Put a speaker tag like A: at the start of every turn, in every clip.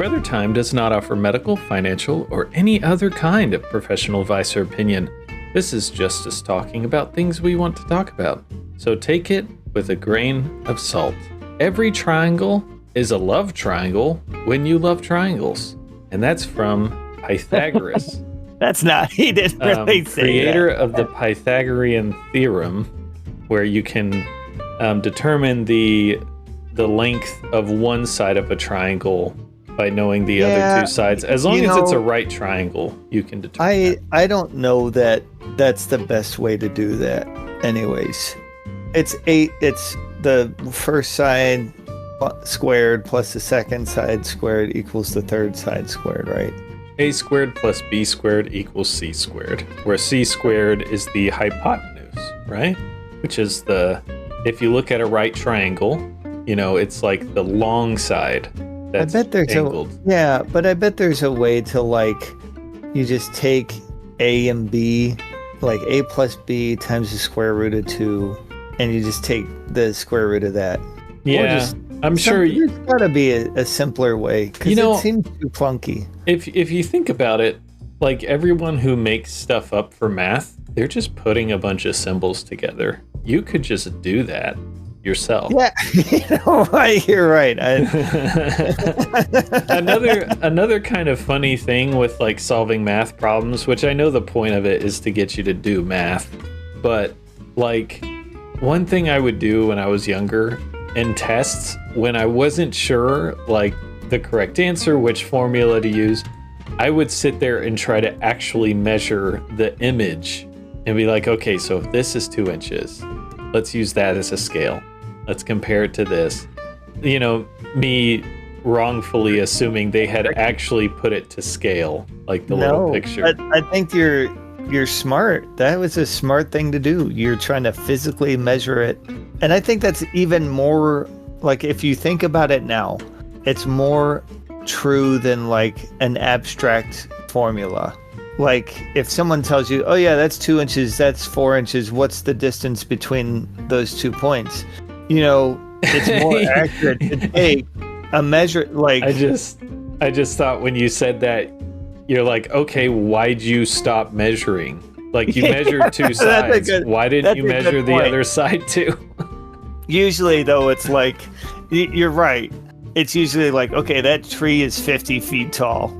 A: Brother Time does not offer medical, financial, or any other kind of professional advice or opinion. This is just us talking about things we want to talk about. So take it with a grain of salt. Every triangle is a love triangle when you love triangles. And that's from Pythagoras.
B: That's not, he didn't really say
A: creator
B: that.
A: of the Pythagorean theorem, where you can determine the length of one side of a triangle by knowing the other two sides. As long as it's a right triangle, you can determine
B: I don't know that that's the best way to do that anyways. It's the first side squared plus the second side squared equals the third side squared, right?
A: A squared plus B squared equals C squared, where C squared is the hypotenuse, right? Which is if you look at a right triangle, it's like the long side that's angled.
B: But I bet there's a way to you just take A and B, like A plus B times the square root of 2, and you just take the square root of that.
A: Yeah, I'm sure
B: there's got to be a simpler way, because it seems too clunky.
A: If you think about it, like everyone who makes stuff up for math, they're just putting a bunch of symbols together. You could just do that yourself.
B: Yeah, you're right.
A: Another kind of funny thing with solving math problems, which I know the point of it is to get you to do math, but one thing I would do when I was younger in tests, when I wasn't sure the correct answer, which formula to use, I would sit there and try to actually measure the image and be like, okay, so if this is 2 inches, let's use that as a scale. Let's compare it to this. Me wrongfully assuming they had actually put it to scale, little picture.
B: I think you're smart. That was a smart thing to do. You're trying to physically measure it. And I think that's even more, if you think about it now, it's more true than an abstract formula. If someone tells you, oh yeah, that's 2 inches, that's 4 inches, what's the distance between those 2 points? It's more accurate to take a measure.
A: I just thought when you said that, you're okay, why'd you stop measuring? You measured 2 sides. Why didn't you measure the other side too?
B: Usually, though, it's you're right. It's usually okay, that tree is 50 feet tall.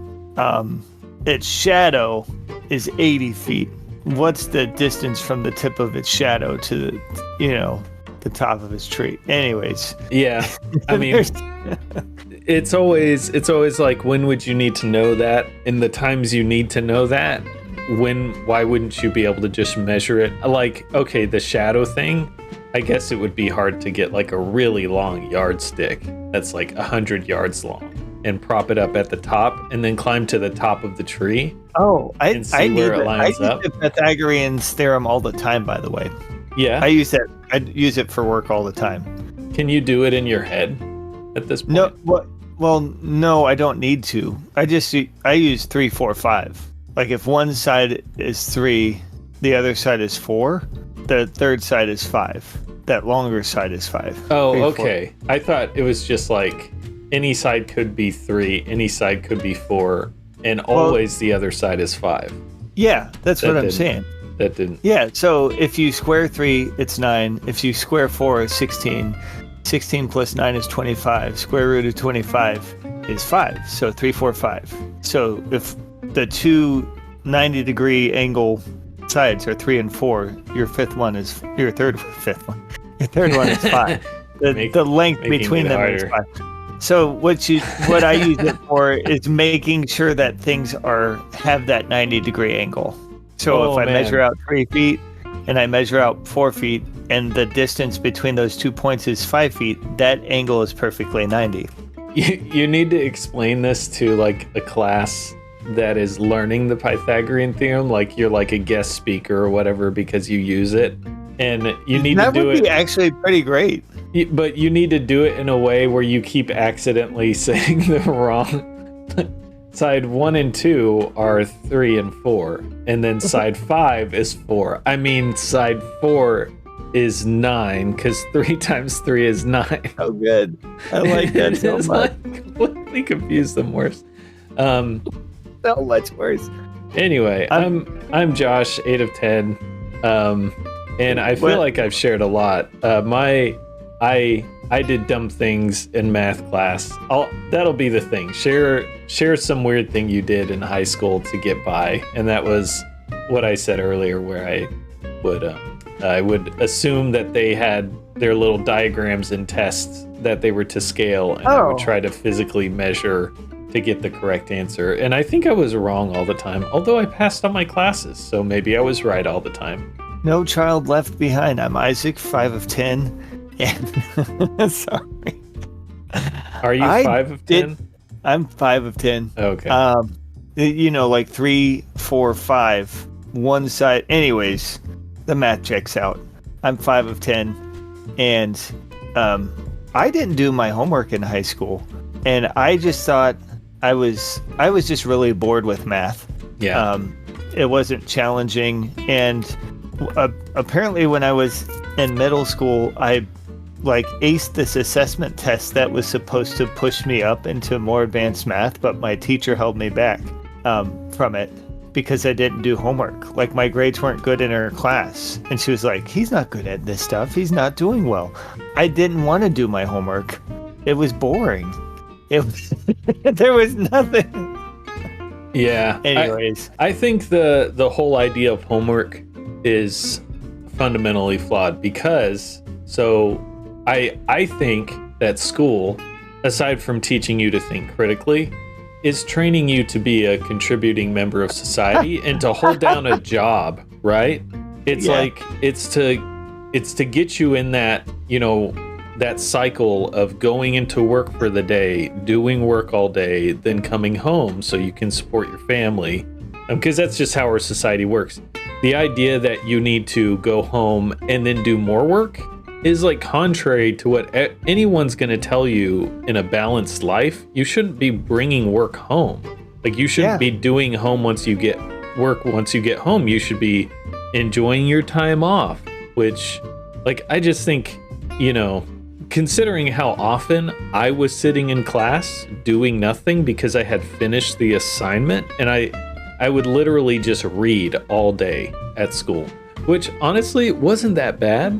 B: Its shadow is 80 feet. What's the distance from the tip of its shadow to the top of its tree? Anyways.
A: Yeah. I mean, it's always when would you need to know that? In the times you need to know that, why wouldn't you be able to just measure it? Okay, the shadow thing, I guess it would be hard to get a really long yardstick that's 100 yards long and prop it up at the top and then climb to the top of the tree.
B: Oh, I
A: use the
B: Pythagorean's theorem all the time, by the way.
A: Yeah.
B: I use it for work all the time.
A: Can you do it in your head at this point?
B: No, no, I don't need to. I use 3, 4, 5. If one side is 3, the other side is 4, the third side is 5. That longer side is 5.
A: Oh,
B: 3,
A: okay.
B: 4.
A: I thought it was just any side could be 3, any side could be 4, and always the other side is 5.
B: Yeah, that's what I'm saying.
A: That didn't.
B: Yeah, so if you square 3, it's 9. If you square 4, it's 16. 16 plus 9 is 25. Square root of 25 is 5. So 3, 4, 5. So if the two 90-degree angle sides are 3 and 4, your third one is 5. The length between them is 5. So what I use it for is making sure that things have that 90-degree angle. So if I measure out 3 feet and I measure out 4 feet and the distance between those 2 points is 5 feet, that angle is perfectly 90.
A: You need to explain this to a class that is learning the Pythagorean theorem, you're a guest speaker or whatever because you use it, and you need to do it.
B: That would be actually pretty great.
A: But you need to do it in a way where you keep accidentally saying the wrong. Side 1 and 2 are 3 and 4, and then side 5 is 4. I mean, side 4 is 9 because 3 times 3 is 9.
B: Oh, good. I like that so much.
A: only confuse them worse.
B: So much worse.
A: Anyway, I'm Josh, 8 of 10, and I feel like I've shared a lot. I did dumb things in math class. That'll be the thing. Share some weird thing you did in high school to get by, and that was what I said earlier, where I would assume that they had their little diagrams and tests that they were to scale, and I would try to physically measure to get the correct answer. And I think I was wrong all the time, although I passed all my classes, so maybe I was right all the time.
B: No child left behind. I'm Isaac, 5 of 10. And sorry.
A: Are you 5 of 10?
B: I'm 5 of 10.
A: Okay.
B: Like 3, 4, 5. One side. Anyways, the math checks out. I'm 5 of 10. And I didn't do my homework in high school. And I just thought I was just really bored with math.
A: Yeah.
B: It wasn't challenging. And apparently when I was in middle school, I aced this assessment test that was supposed to push me up into more advanced math, but my teacher held me back from it because I didn't do homework. Like, my grades weren't good in her class. And she was like, he's not good at this stuff. He's not doing well. I didn't want to do my homework. It was boring. There was nothing.
A: Yeah.
B: Anyways.
A: I think the whole idea of homework is fundamentally flawed because I think that school, aside from teaching you to think critically, is training you to be a contributing member of society and to hold down a job, right? It's it's to get you in that, that cycle of going into work for the day, doing work all day, then coming home so you can support your family. Because that's just how our society works. The idea that you need to go home and then do more work is contrary to what anyone's going to tell you in a balanced life. You shouldn't be bringing work home. You shouldn't be doing home once you get home. You should be enjoying your time off, which I just think, considering how often I was sitting in class doing nothing because I had finished the assignment, and I would literally just read all day at school, which honestly wasn't that bad.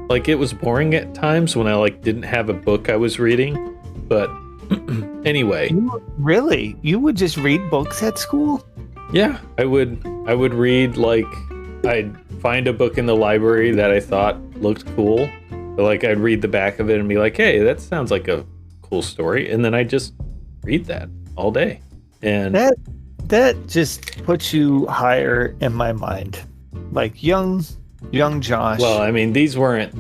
A: It was boring at times when I didn't have a book I was reading, but anyway.
B: Really? You would just read books at school?
A: Yeah, I would read, I'd find a book in the library that I thought looked cool. I'd read the back of it and be like, hey, that sounds like a cool story. And then I just read that all day. And
B: that just puts you higher in my mind. Young Josh.
A: Well, I mean, these weren't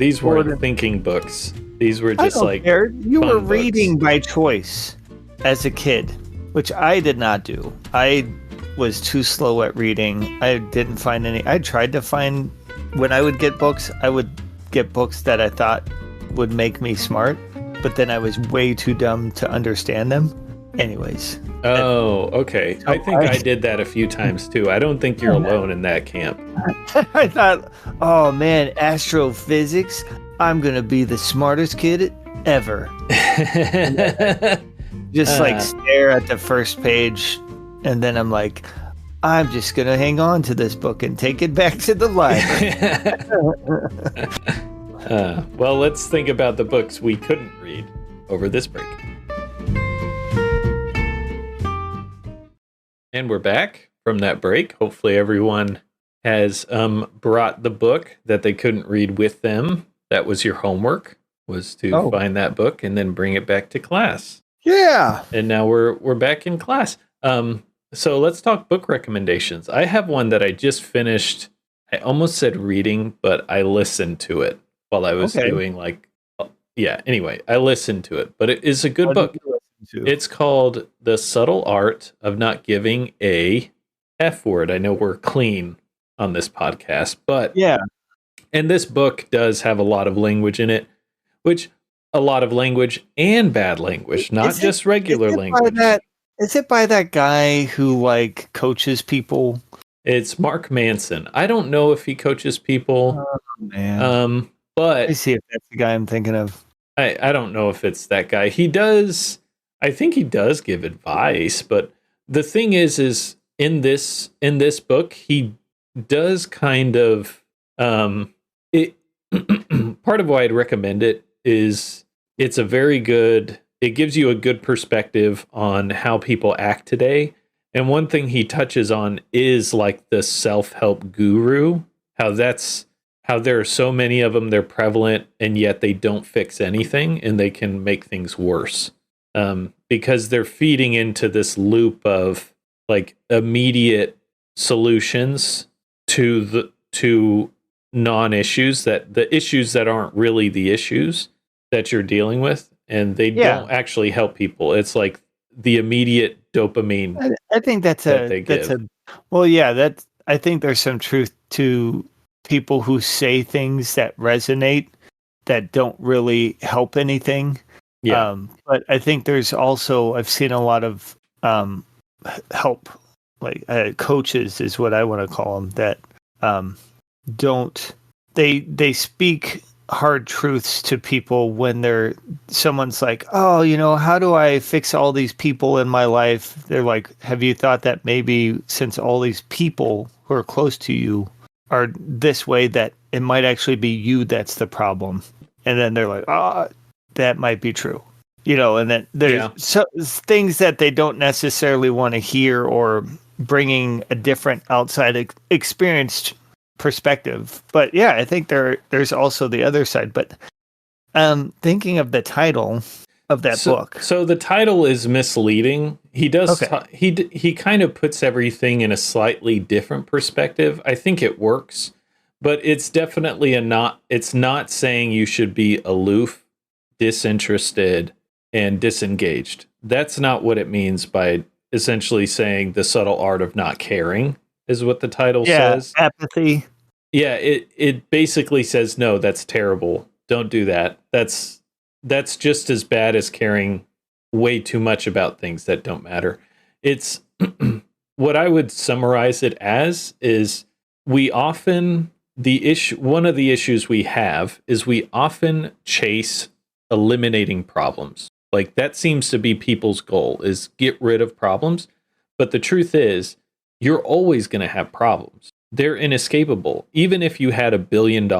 A: thinking books. These were just
B: you were
A: books.
B: Reading by choice as a kid, which I did not do. I was too slow at reading. I didn't find any. I tried to find, when I would get books, I would get books that I thought would make me smart, but then I was way too dumb to understand them. Anyways.
A: Oh, okay. I think I did that a few times too. I don't think you're alone in that camp.
B: I thought, oh man, astrophysics, I'm going to be the smartest kid ever. Just stare at the first page, and then I'm like, I'm just going to hang on to this book and take it back to the library.
A: Well, let's think about the books we couldn't read over this break. And we're back from that break. Hopefully everyone has brought the book that they couldn't read with them. That was your homework, was to find that book and then bring it back to class.
B: Yeah.
A: And now we're back in class. So let's talk book recommendations. I have one that I just finished. I almost said reading, but I listened to it while I was doing anyway, I listened to it, but it is a good book. It's called The Subtle Art of Not Giving a F Word. I know we're clean on this podcast, but
B: yeah.
A: And this book does have a lot of language in it, which a lot of language and bad language, not just regular language.
B: Is it by that guy who coaches people?
A: It's Mark Manson. I don't know if he coaches people.
B: Oh, man.
A: But
B: let me see if that's the guy I'm thinking of.
A: I don't know if it's that guy. He does I think he does give advice, but the thing is in this book he does kind of it part of why I'd recommend it is it's a very good it gives you a good perspective on how people act today. And one thing he touches on is like the self-help guru, how that's how there are so many of them, they're prevalent, and yet they don't fix anything and they can make things worse. Because they're feeding into this loop of like immediate solutions to non-issues, that the issues that aren't really the issues that you're dealing with, and they
B: Yeah.
A: don't actually help people. It's like the immediate dopamine
B: I think that's
A: that they
B: that's
A: give.
B: well, yeah, that's I think there's some truth to people who say things that resonate that don't really help anything.
A: Yeah.
B: But I think there's also I've seen a lot of help, like coaches is what I want to call them, that don't they speak hard truths to people when someone's like, oh, how do I fix all these people in my life? They're like, have you thought that maybe since all these people who are close to you are this way, that it might actually be you that's the problem? And then they're like, that might be true. And then there's things that they don't necessarily want to hear, or bringing a different outside experienced perspective. But yeah, I think there's also the other side. But thinking of the title of that book.
A: So the title is misleading. He does he kind of puts everything in a slightly different perspective. I think it works, but it's definitely it's not saying you should be aloof, disinterested, and disengaged. That's not what it means by essentially saying the subtle art of not caring is what the title says.
B: Apathy.
A: Yeah, it basically says, no, that's terrible. Don't do that. That's just as bad as caring way too much about things that don't matter. It's what I would summarize it as is one of the issues we have is we often chase eliminating problems. Like that seems to be people's goal, is get rid of problems. But the truth is, you're always going to have problems. They're inescapable. Even if you had $1 billion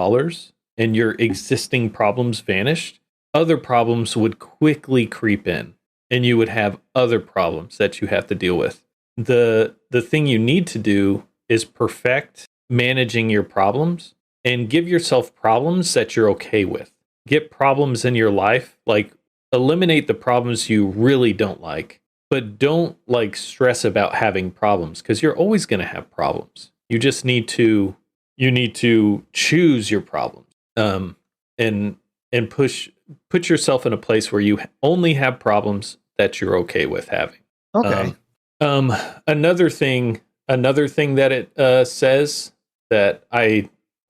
A: and your existing problems vanished, other problems would quickly creep in, and you would have other problems that you have to deal with. The thing you need to do is perfect managing your problems and give yourself problems that you're okay with. Get problems in your life, like eliminate the problems you really don't like, but don't like stress about having problems, because you're always going to have problems. You just need to choose your problems, and put yourself in a place where you only have problems that you're okay with having.
B: Okay.
A: Another thing that it says that I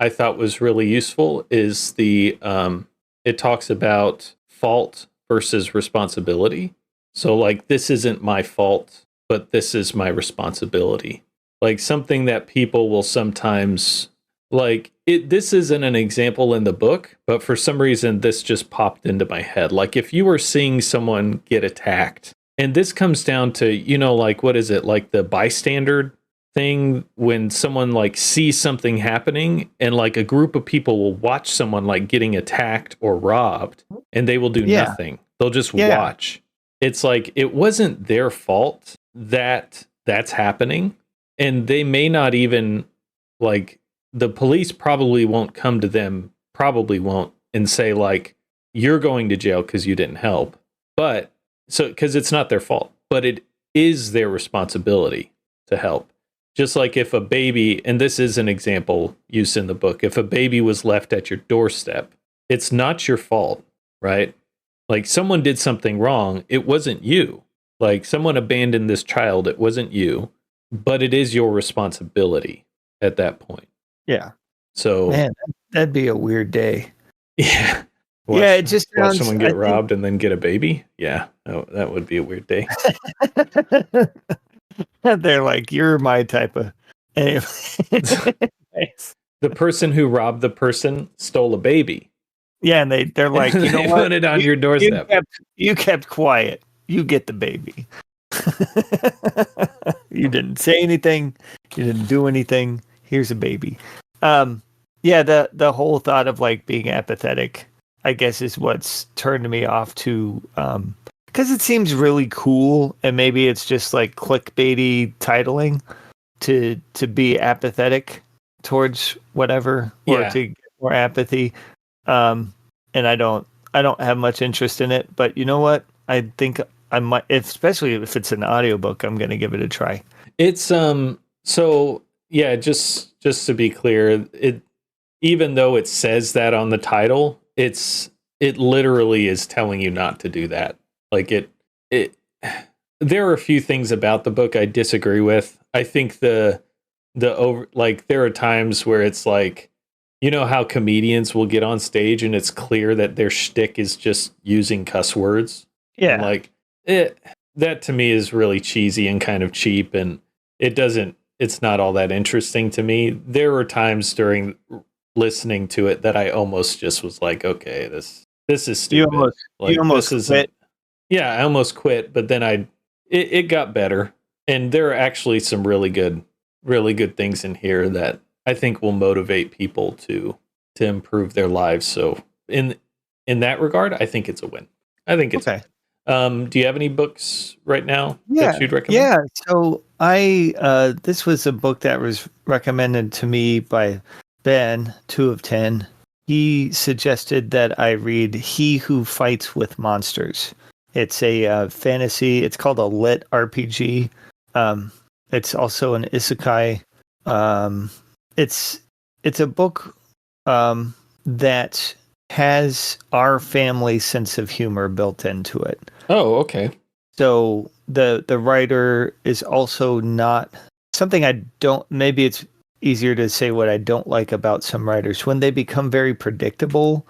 A: thought was really useful is it talks about fault versus responsibility. So like, this isn't my fault, but this is my responsibility. Like something that people will sometimes like it. This isn't an example in the book, but for some reason this just popped into my head. Like if you were seeing someone get attacked, and this comes down to, like, what is it? Like the bystander thing, when someone like sees something happening and like a group of people will watch someone like getting attacked or robbed, and they will do nothing. They'll just watch. It's like, it wasn't their fault that that's happening. And they may not even, like, the police probably won't come to them, and say like, you're going to jail because you didn't help. But because it's not their fault, but it is their responsibility to help. Just like if a baby, and this is an example used in the book, if a baby was left at your doorstep, it's not your fault, right? Like someone did something wrong. It wasn't you. Like someone abandoned this child. It wasn't you, but it is your responsibility at that point.
B: Yeah.
A: So,
B: man, that'd be a weird day.
A: Yeah.
B: It just
A: watch someone get robbed and then get a baby. Yeah, that would be a weird day.
B: They're like, you're my type of. Anyway.
A: The person who robbed the person stole a baby.
B: Yeah, and they're like, you know
A: they
B: what?
A: put it on your doorstep.
B: You kept quiet. you get the baby. You didn't say anything. You didn't do anything. Here's a baby. Yeah, the whole thought of like being apathetic, I guess, is what's turned me off to, because it seems really cool, and maybe it's just like clickbaity titling to be apathetic towards whatever, or
A: Yeah.
B: to get more apathy. And I don't have much interest in it, but you know what? I think I might, especially if it's an audiobook, I'm going to give it a try.
A: It's so yeah, just to be clear, it, even though it says that on the title, it literally is telling you not to do that. Like it there are a few things about the book I disagree with. I think the over, like, there are times where it's like, you know how comedians will get on stage and it's clear that their shtick is just using cuss words.
B: Yeah.
A: And like that to me is really cheesy and kind of cheap, and it's not all that interesting to me. There were times during listening to it that I almost just was like, okay, this is stupid.
B: You almost quit.
A: Yeah, I almost quit, but then it got better. And there are actually some really good things in here that I think will motivate people to improve their lives. So in that regard, I think it's a win. I think it's
B: okay.
A: Do you have any books right now that you'd recommend?
B: Yeah. So this was a book that was recommended to me by Ben, 2 of 10. He suggested that I read He Who Fights with Monsters. It's a fantasy. It's called a lit RPG. It's also an isekai. It's a book that has our family sense of humor built into it.
A: Oh, okay.
B: So the writer is also not something I don't. Maybe it's easier to say what I don't like about some writers when they become very predictable.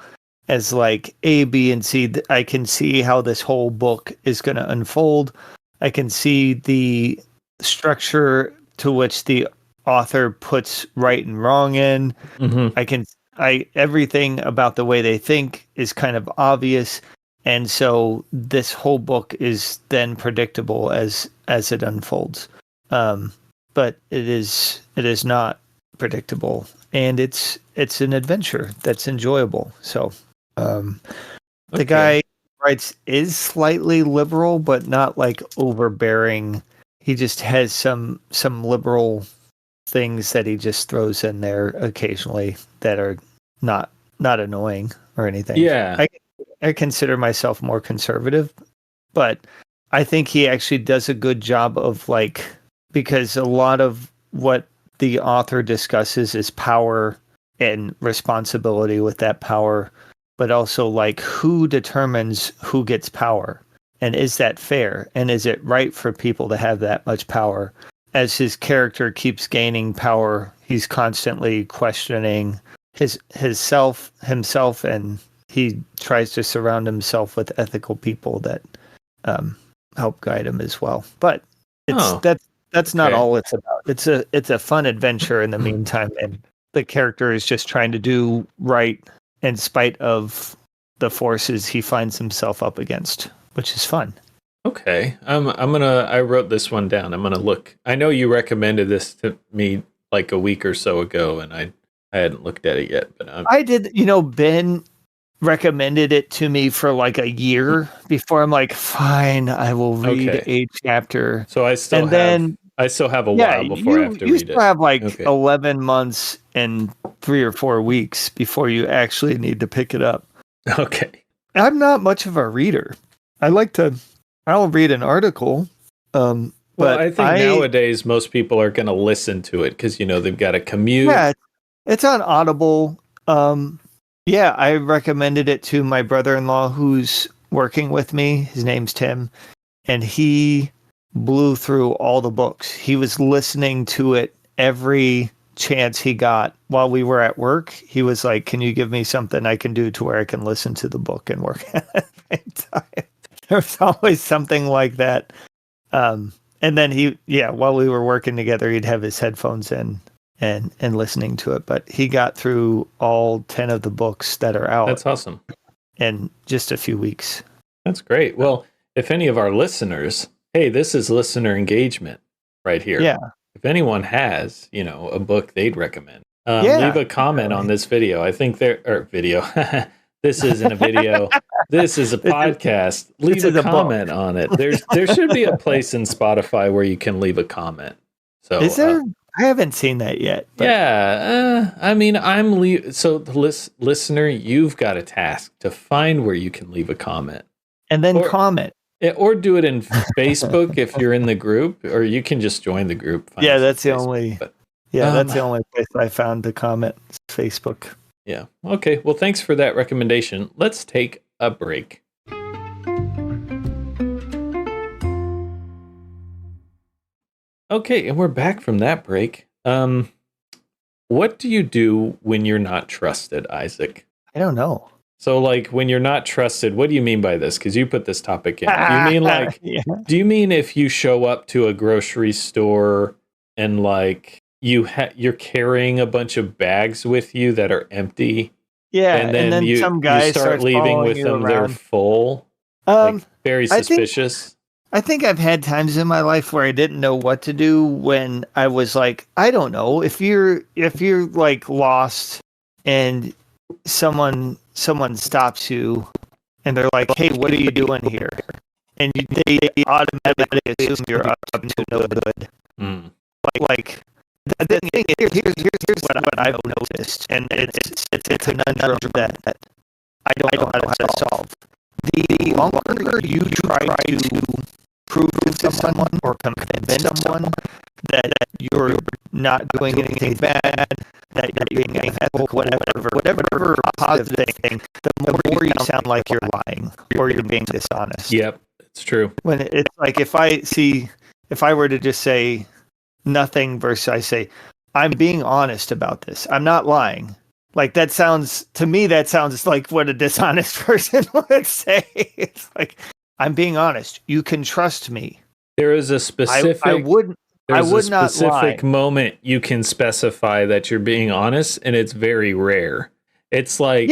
B: As like A, B, and C, I can see how this whole book is going to unfold. I can see the structure to which the author puts right and wrong in.
A: Mm-hmm.
B: Everything about the way they think is kind of obvious, and so this whole book is then predictable as it unfolds. But it is not predictable, and it's an adventure that's enjoyable. So. The guy writes is slightly liberal, but not like overbearing. He just has some liberal things that he just throws in there occasionally that are not annoying or anything.
A: Yeah.
B: I consider myself more conservative, but I think he actually does a good job of like, because a lot of what the author discusses is power and responsibility with that power, but also like who determines who gets power, and is that fair, and is it right for people to have that much power? As his character keeps gaining power, he's constantly questioning himself, and he tries to surround himself with ethical people that help guide him as well. But that's not all it's about. It's a fun adventure in the meantime, and the character is just trying to do right in spite of the forces he finds himself up against, which is fun.
A: Okay. I wrote this one down. I'm gonna look. I know you recommended this to me like a week or so ago, and I hadn't looked at it yet, but
B: I did. Ben recommended it to me for like a year before. I'm like, fine, I will read a chapter.
A: So I still have a while before I have to read it. You still
B: have like 11 months and 3 or 4 weeks before you actually need to pick it up.
A: Okay.
B: I'm not much of a reader. I'll read an article. But
A: I think nowadays most people are going to listen to it because, they've got a commute.
B: Yeah, it's on Audible. I recommended it to my brother-in-law who's working with me. His name's Tim, and he blew through all the books. He was listening to it every chance he got while we were at work. He was like, can you give me something I can do to where I can listen to the book and work at the same time? There's always something like that. And then while we were working together, he'd have his headphones in and listening to it. But he got through all 10 of the books that are out.
A: That's awesome.
B: In just a few weeks.
A: That's great. Well, if any of our listeners, hey, this is listener engagement right here.
B: Yeah.
A: If anyone has, a book they'd recommend,
B: Yeah,
A: leave a comment on this video. I think video. This isn't a video. This is a podcast. Leave a comment on it. There should be a place in Spotify where you can leave a comment. So
B: is there? I haven't seen that yet.
A: But. Yeah, I mean, so the listener, you've got a task to find where you can leave a comment,
B: and then comment,
A: or do it in Facebook if you're in the group, or you can just join the group.
B: Yeah, that's the only. That's the only place I found to comment. Facebook.
A: Yeah. Okay. Well, thanks for that recommendation. Let's take a break. Okay, and we're back from that break. What do you do when you're not trusted, Isaac?
B: I don't know.
A: So, like, when you're not trusted, what do you mean by this? Because you put this topic in. Do you mean like? Do you mean if you show up to a grocery store and like you're carrying a bunch of bags with you that are empty?
B: Yeah,
A: and then you,
B: some guy
A: you start leaving with them. Around. They're full. Like, very suspicious.
B: I think I've had times in my life where I didn't know what to do when I was like, I don't know, if you're like lost and someone stops you and they're like, hey, what are you doing here? And they automatically assume you're up to no good.
A: Mm.
B: Like the thing is, here's what I've noticed, and it's a conundrum that I don't know how to solve. The longer you try to prove to someone or convince someone that you're not doing anything bad, that you're being ethical, whatever positive thing, the more you sound like you're lying or you're being dishonest.
A: Yep, it's true.
B: When it's like if I were to just say nothing versus I say, I'm being honest about this, I'm not lying. Like that sounds like what a dishonest person would say. It's like, I'm being honest. You can trust me.
A: There is a specific.
B: I would not lie.
A: Moment you can specify that you're being honest, and it's very rare. It's like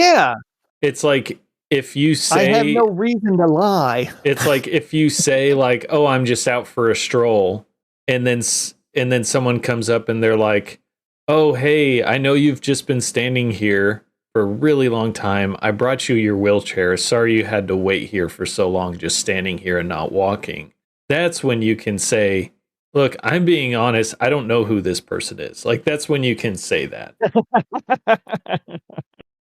A: It's like if you say
B: I have no reason to lie.
A: It's like if you say like, "Oh, I'm just out for a stroll," and then someone comes up and they're like, "Oh, hey, I know you've just been standing here for a really long time. I brought you your wheelchair. Sorry you had to wait here for so long just standing here and not walking." That's when you can say, "Look, I'm being honest. I don't know who this person is." Like, that's when you can say that.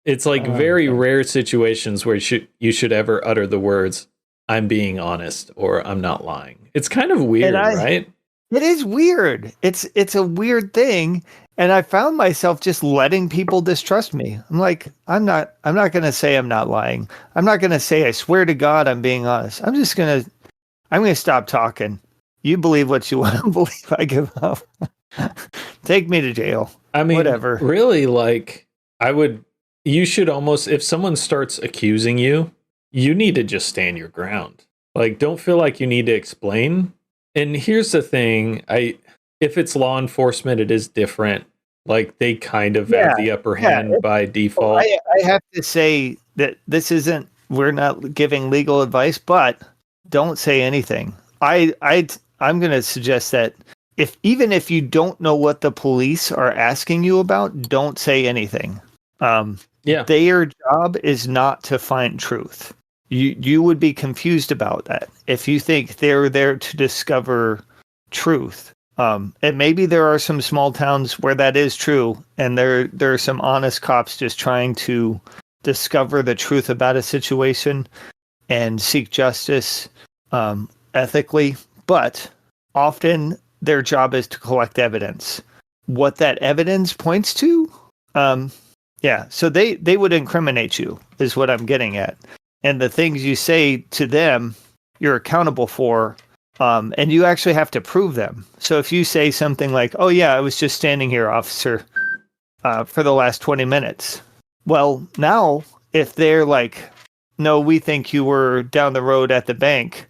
A: It's like very rare situations where you should ever utter the words, "I'm being honest," or "I'm not lying." It's kind of weird, right?
B: It is weird. It's a weird thing. And I found myself just letting people distrust me. I'm like, I'm not going to say I'm not lying. I'm not going to say, I swear to God, I'm being honest. I'm going to stop talking. You believe what you want to believe. I give up. Take me to jail.
A: I mean,
B: whatever.
A: Really, like, you should almost, if someone starts accusing you, you need to just stand your ground. Like, don't feel like you need to explain. And here's the thing, if it's law enforcement, it is different. Like, they kind of have the upper hand by default.
B: I have to say that we're not giving legal advice, but don't say anything. I'm going to suggest that even if you don't know what the police are asking you about, don't say anything. Their job is not to find truth. You would be confused about that if you think they're there to discover truth. And maybe there are some small towns where that is true, and there are some honest cops just trying to discover the truth about a situation and seek justice ethically. But often their job is to collect evidence. What that evidence points to, so they would incriminate you, is what I'm getting at. And the things you say to them, you're accountable for. And you actually have to prove them. So if you say something like, "Oh yeah, I was just standing here, officer, for the last 20 minutes." Well, now if they're like, "No, we think you were down the road at the bank.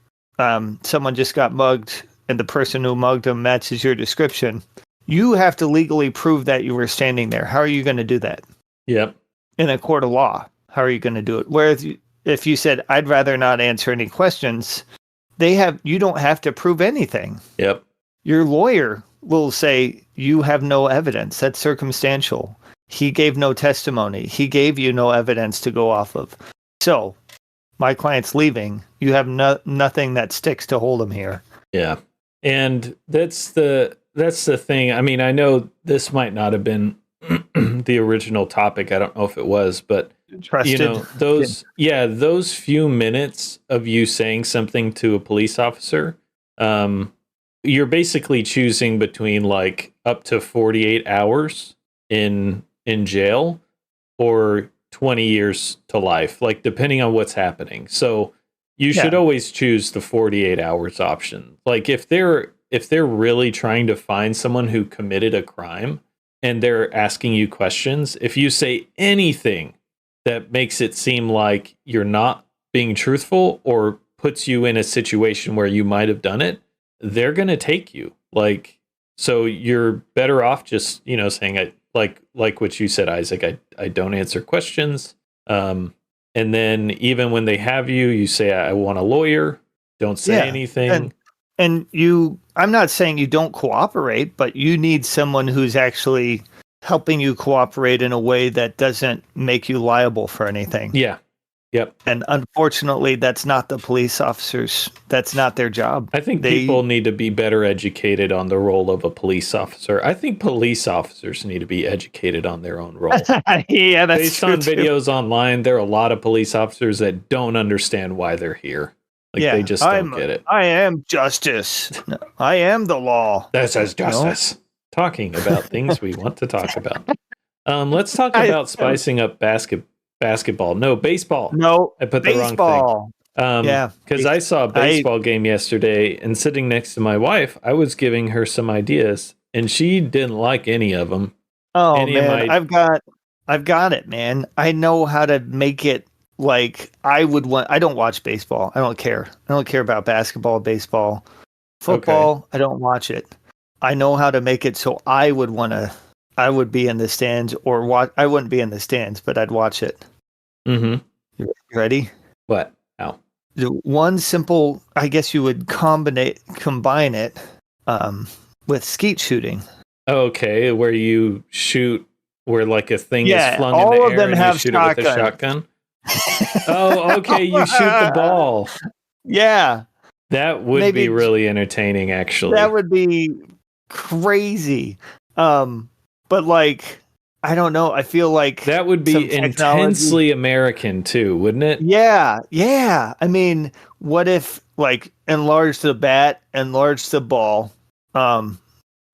B: Someone just got mugged and the person who mugged them matches your description." You have to legally prove that you were standing there. How are you going to do that?
A: Yep.
B: In a court of law, how are you going to do it? Whereas if you said, "I'd rather not answer any questions," you don't have to prove anything.
A: Yep.
B: Your lawyer will say you have no evidence. That's circumstantial. He gave no testimony. He gave you no evidence to go off of. So my client's leaving. You have nothing that sticks to hold him here.
A: Yeah. And that's the thing. I mean, I know this might not have been the original topic. I don't know if it was, but
B: Trusted.
A: you know, those few minutes of you saying something to a police officer, you're basically choosing between like up to 48 hours in jail or 20 years to life, like depending on what's happening. So you should always choose the 48 hours option. Like if they're really trying to find someone who committed a crime and they're asking you questions, if you say anything that makes it seem like you're not being truthful or puts you in a situation where you might have done it, they're going to take you. Like, so you're better off just, you know, saying, like what you said, Isaac, I don't answer questions. And then even when they have you, you say, I want a lawyer. Don't say anything.
B: And I'm not saying you don't cooperate, but you need someone who's actually helping you cooperate in a way that doesn't make you liable for anything.
A: Yeah. Yep.
B: And unfortunately, that's not the police officers. That's not their job.
A: I think people need to be better educated on the role of a police officer. I think police officers need to be educated on their own role.
B: Yeah, that's
A: Based
B: true
A: on videos online, there are a lot of police officers that don't understand why they're here. Like they just don't get it.
B: I am justice. I am the law.
A: This is justice. Talking about things we want to talk about. Let's talk about spicing up basketball. No, baseball.
B: No,
A: I put the wrong thing. Because I saw a baseball game yesterday, and sitting next to my wife, I was giving her some ideas, and she didn't like any of them.
B: Oh man, I've got it, man. I know how to make it like I would want. I don't watch baseball. I don't care. I don't care about basketball, baseball, football. Okay. I don't watch it. I know how to make it so I would be in the stands or watch. I wouldn't be in the stands, but I'd watch it.
A: Mm-hmm.
B: You ready?
A: What? How?
B: One simple, I guess you would combine it with skeet shooting.
A: Okay, where you shoot, where like a thing is flung in the air,
B: all of them have
A: you shoot it with a shotgun. Oh, okay, you shoot the ball.
B: Yeah.
A: That would be really entertaining, actually.
B: That would be crazy. But like, I don't know. I feel like
A: that would be intensely American too, wouldn't it?
B: Yeah. Yeah. I mean, what if like enlarge the bat, enlarge the ball,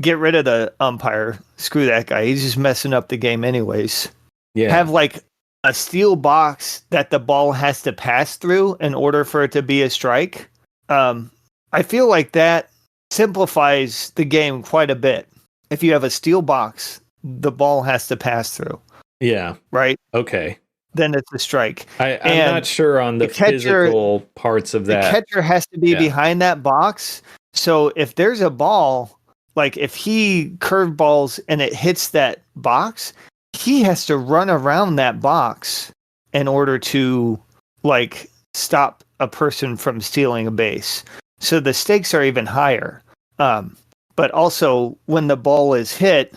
B: get rid of the umpire, screw that guy. He's just messing up the game anyways.
A: Yeah.
B: Have like a steel box that the ball has to pass through in order for it to be a strike. I feel like that simplifies the game quite a bit. If you have a steel box, the ball has to pass through.
A: Yeah.
B: Right?
A: Okay.
B: Then it's a strike.
A: I'm not sure on the physical parts of that.
B: The catcher has to be behind that box. So if there's a ball, like if he curveballs and it hits that box, he has to run around that box in order to like stop a person from stealing a base. So the stakes are even higher. But also when the ball is hit,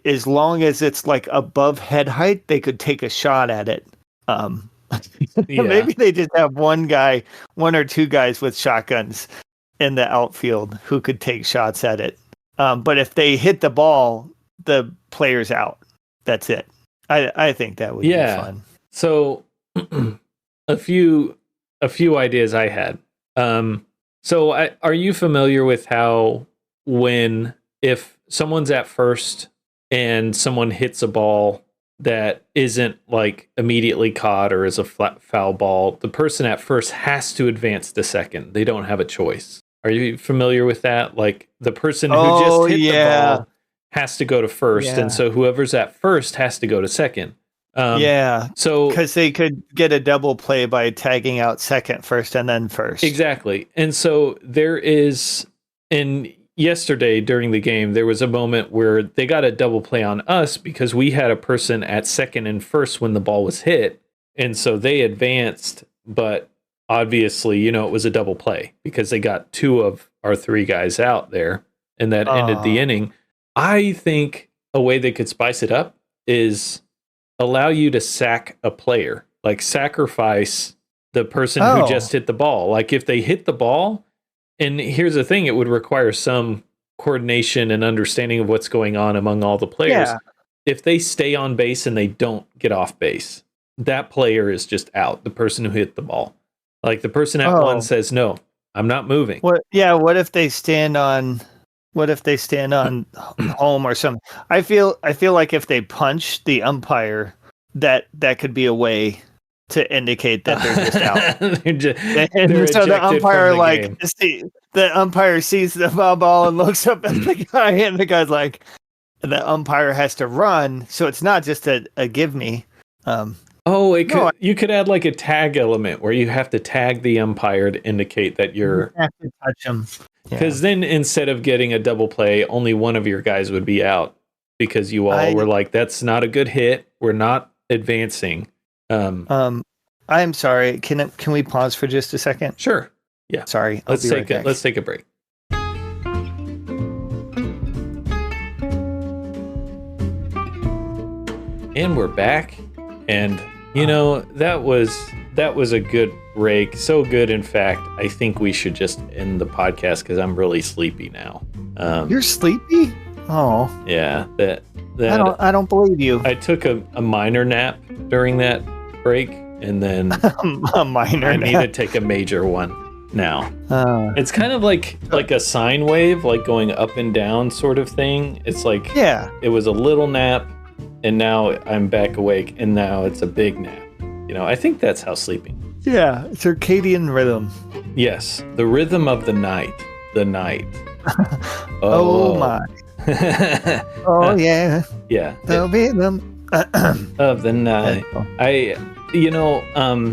B: as long as it's like above head height, they could take a shot at it. Maybe they just have one or two guys with shotguns in the outfield who could take shots at it. But if they hit the ball, the player's out. That's it. I think that would be fun.
A: So a few ideas I had. So are you familiar with how if someone's at first and someone hits a ball that isn't like immediately caught or is a foul ball, the person at first has to advance to second. They don't have a choice. Are you familiar with that? Like the person who just hit the ball has to go to first, and so whoever's at first has to go to second. So
B: because they could get a double play by tagging out second, first, and then first.
A: Exactly. And so there is, and yesterday during the game, there was a moment where they got a double play on us because we had a person at second and first when the ball was hit. And so they advanced, but obviously, it was a double play because they got 2 of our 3 guys out there, and that ended the inning. I think a way they could spice it up is allow you to sack a player, like sacrifice the person who just hit the ball. Like if they hit the ball, and here's the thing, it would require some coordination and understanding of what's going on among all the players.
B: Yeah.
A: If they stay on base and they don't get off base, that player is just out, the person who hit the ball. Like the person at 1 says, no, I'm not moving.
B: What if they stand on home or something? I feel like if they punch the umpire, that could be a way to indicate that they're just out.
A: They're
B: so the umpire
A: game.
B: The umpire sees the foul ball and looks up at the guy, and the guy's like, the umpire has to run. So it's not just a give me.
A: You could add like a tag element where you have to tag the umpire to indicate that you
B: have to touch him.
A: Because then instead of getting a double play, only one of your guys would be out because you all were like, that's not a good hit. We're not advancing.
B: I'm sorry. Can we pause for just a second?
A: Sure. Yeah.
B: Sorry.
A: Let's take a break. And we're back. And that was a good break. So good, in fact, I think we should just end the podcast because I'm really sleepy now.
B: You're sleepy? Oh.
A: Yeah.
B: I don't believe you.
A: I took a minor nap during that break, and then
B: a minor
A: I
B: nap.
A: need to take a major one now. It's kind of like a sine wave, like going up and down sort of thing. It's like it was a little nap, and now I'm back awake, and now it's a big nap. I think that's how sleeping.
B: Yeah, circadian rhythm.
A: Yes, the rhythm of the night. The night.
B: Oh my. Oh yeah.
A: Yeah.
B: The rhythm
A: of the night.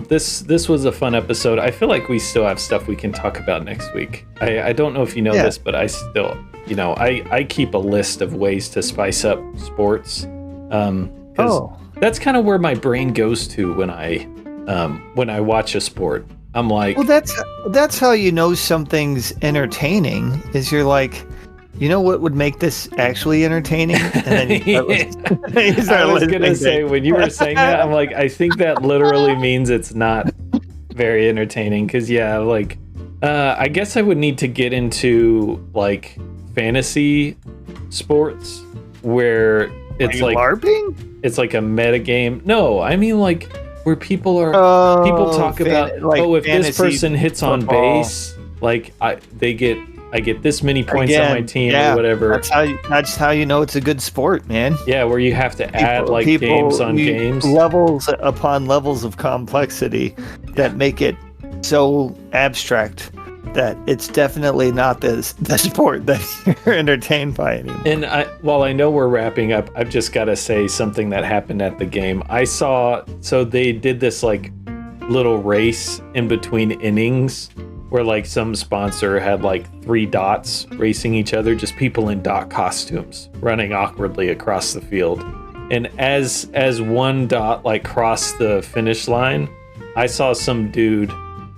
A: This was a fun episode. I feel like we still have stuff we can talk about next week. I don't know if you know this, but I still, I keep a list of ways to spice up sports. Because that's kind of where my brain goes to when I watch a sport. I'm like,
B: well, that's how something's entertaining. Is you're like, what would make this actually entertaining? And then
A: I was gonna say, when you were saying that, I'm like, I think that literally means it's not very entertaining. Because I guess I would need to get into like fantasy sports where it's like
B: LARPing.
A: It's like a meta game. No, I mean like where people talk about if this person hits football on base, like I get this many points on my team or whatever.
B: That's how you know it's a good sport, man.
A: Yeah, where you have to add games on games,
B: levels upon levels of complexity that make it so abstract that it's definitely not the sport that you're entertained by anymore.
A: And while I know we're wrapping up, I've just got to say something that happened at the game. I saw, so they did this like little race in between innings where like some sponsor had like 3 dots racing each other, just people in dot costumes running awkwardly across the field. And as one dot like crossed the finish line, I saw some dude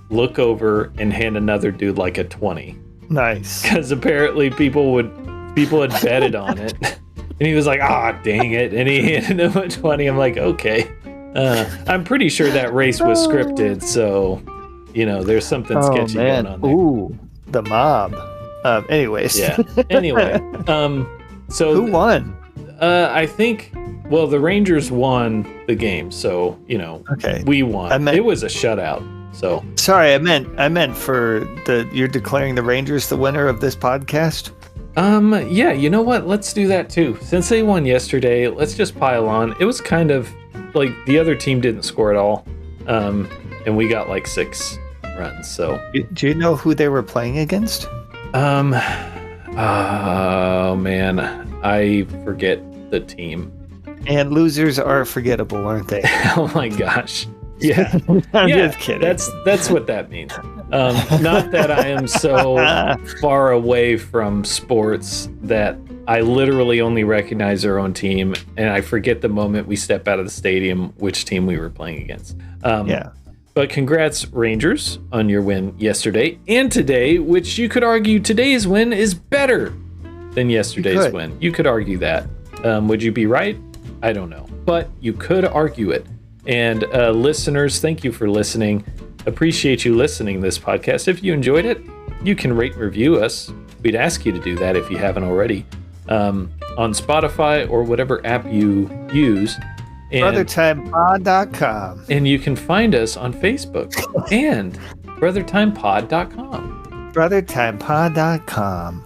A: look over and hand another dude like a 20.
B: Nice.
A: Because apparently people had betted on it. And he was like, dang it. And he handed him a 20. I'm like, okay. I'm pretty sure that race was scripted, so there's something sketchy going on there.
B: Ooh, the mob. Anyways.
A: Yeah. Anyway. So
B: who won?
A: I think the Rangers won the game, so
B: okay.
A: We won. It was a shutout. So
B: sorry, I meant for you're declaring the Rangers the winner of this podcast?
A: Yeah, you know what? Let's do that too. Since they won yesterday, let's just pile on. It was kind of like the other team didn't score at all. And we got like 6 runs. So
B: do you know who they were playing against?
A: Oh man, I forget the team.
B: And losers are forgettable, aren't they?
A: Oh my gosh. Yeah.
B: I'm just kidding.
A: That's what that means. Not that I am so far away from sports that I literally only recognize our own team, and I forget the moment we step out of the stadium which team we were playing against. But congrats, Rangers, on your win yesterday and today, which you could argue today's win is better than yesterday's win. You could argue that. Would you be right? I don't know. But you could argue it. And listeners, thank you for listening. Appreciate you listening to this podcast. If you enjoyed it, you can rate and review us. We'd ask you to do that if you haven't already. On Spotify or whatever app you use.
B: BrotherTimePod.com.
A: And you can find us on Facebook and BrotherTimePod.com.
B: BrotherTimePod.com.